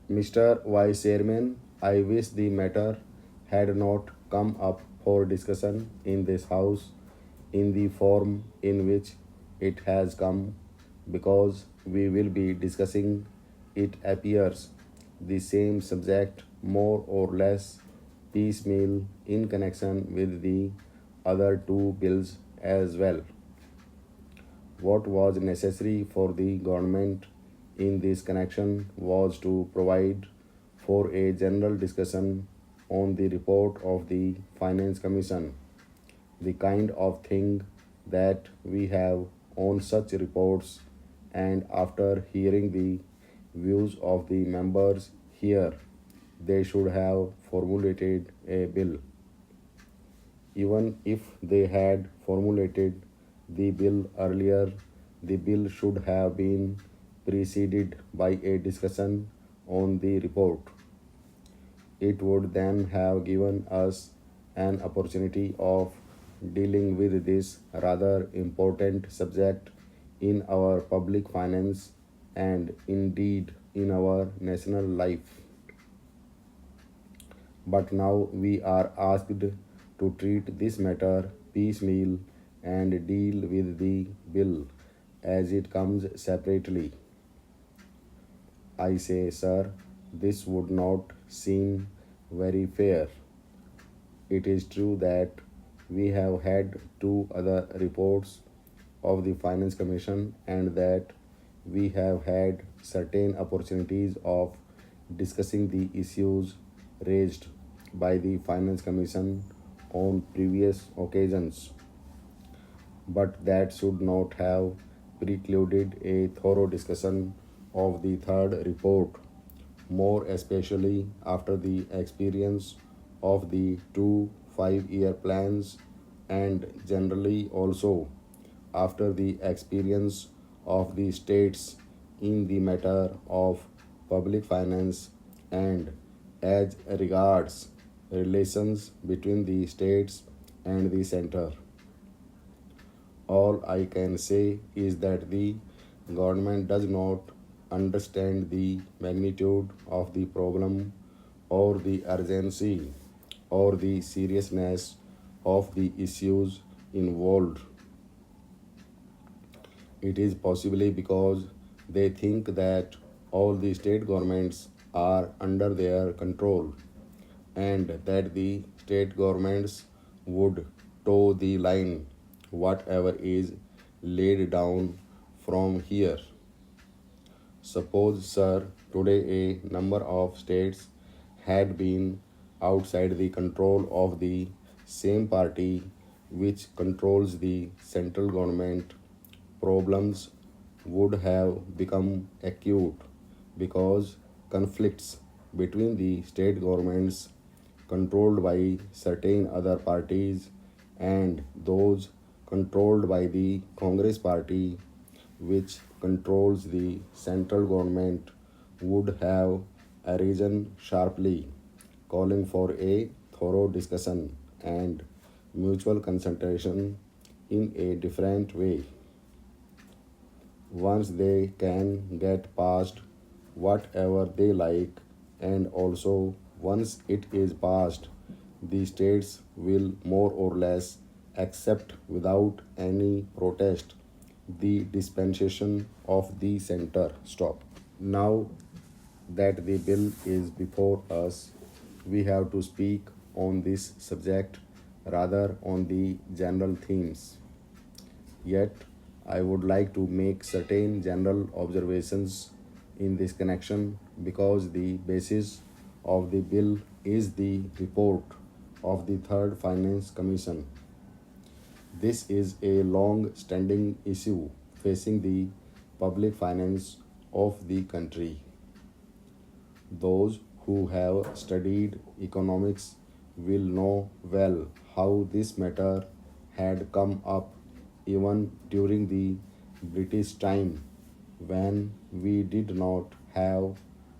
Mr. Vice Chairman, I wish the matter had not come up for discussion in this House in the form in which it has come, because we will be discussing, it appears, the same subject more or less piecemeal in connection with the other two bills as well. What was necessary for the government in this connection was to provide for a general discussion on the report of the Finance Commission, the kind of thing that we have on such reports, and after hearing the views of the members here, they should have formulated a bill. Even if they had formulated the bill earlier, the bill should have been preceded by a discussion on the report. It would then have given us an opportunity of dealing with this rather important subject in our public finance and indeed in our national life. But now we are asked to treat this matter piecemeal and deal with the bill as it comes separately. I say, sir, this would not seem very fair. It is true that we have had two other reports of the Finance Commission and that we have had certain opportunities of discussing the issues raised by the Finance Commission on previous occasions. But that should not have precluded a thorough discussion of the third report, more especially after the experience of the two 5 year plans, and generally also after the experience of the states in the matter of public finance and as regards relations between the states and the center. All I can say is that the government does not understand the magnitude of the problem or the urgency or the seriousness of the issues involved. It is possibly because they think that all the state governments are under their control and that the state governments would toe the line, whatever is laid down from here. Suppose, sir, today a number of states had been outside the control of the same party which controls the central government, problems would have become acute because conflicts between the state governments controlled by certain other parties and those controlled by the Congress party, which controls the central government, would have arisen sharply, calling for a thorough discussion and mutual consultation in a different way. Once they can get past whatever they like, and also once it is passed, the states will more or less accept without any protest the dispensation of the center. Stop. Now that the bill is before us, we have to speak on this subject rather on the general themes. Yet, I would like to make certain general observations in this connection because the basis of the bill is the report of the Third Finance Commission. This is a long standing issue facing the public finance of the country. Those who have studied economics will know well how this matter had come up even during the British time when we did not have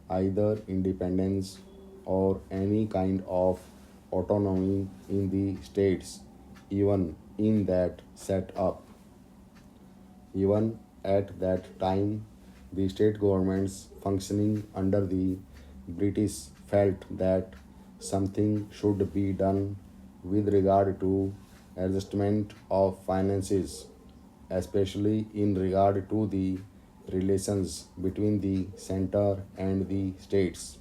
either independence or any kind of autonomy in the states, even in that set up. Even at that time, the state governments functioning under the British felt that something should be done with regard to adjustment of finances, especially in regard to the relations between the center and the states.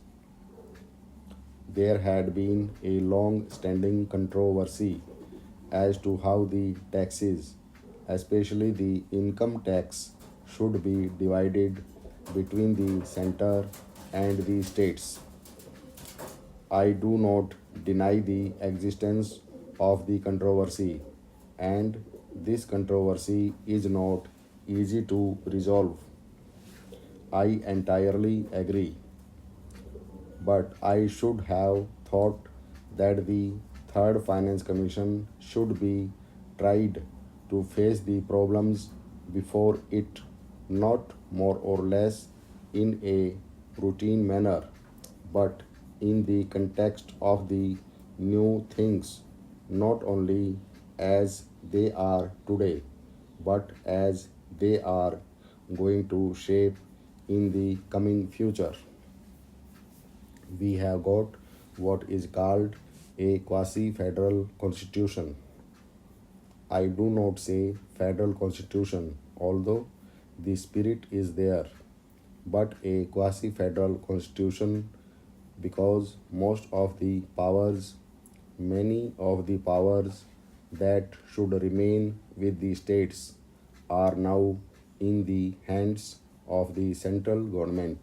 There had been a long standing controversy as to how the taxes, especially the income tax, should be divided between the center and the states. I do not deny the existence of the controversy, and this controversy is not easy to resolve. I entirely agree, but I should have thought that the Third Finance Commission should be tried to face the problems before it, not more or less in a routine manner, but in the context of the new things, not only as they are today, but as they are going to shape in the coming future. We have got what is called a quasi federal constitution. I do not say federal constitution, although the spirit is there, but a quasi federal constitution because many of the powers that should remain with the states are now in the hands of the central government.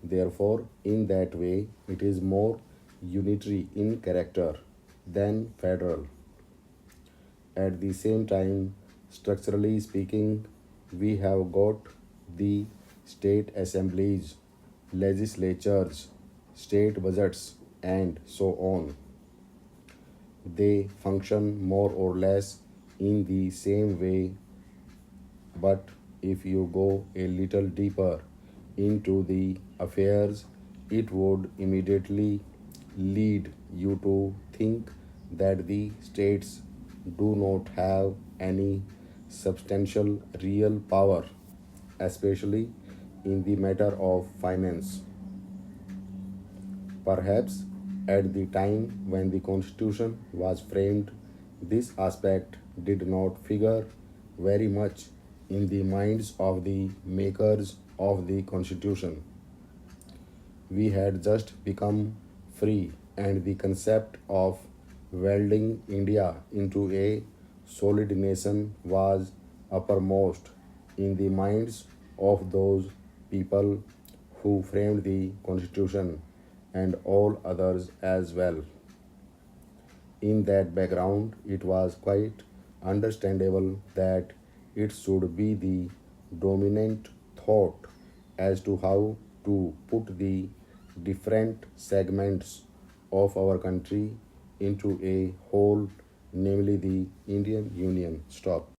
Therefore, in that way, it is more unitary in character than federal. At the same time, structurally speaking, we have got the state assemblies, legislatures, state budgets, and so on. They function more or less in the same way, but if you go a little deeper into the affairs, it would immediately lead you to think that the states do not have any substantial real power, especially in the matter of finance. Perhaps at the time when the Constitution was framed, this aspect did not figure very much in the minds of the makers of the Constitution. We had just become free, and the concept of welding India into a solid nation was uppermost in the minds of those people who framed the Constitution and all others as well. In that background, it was quite understandable that it should be the dominant thought as to how to put the different segments of our country into a whole, namely the Indian Union. Stop.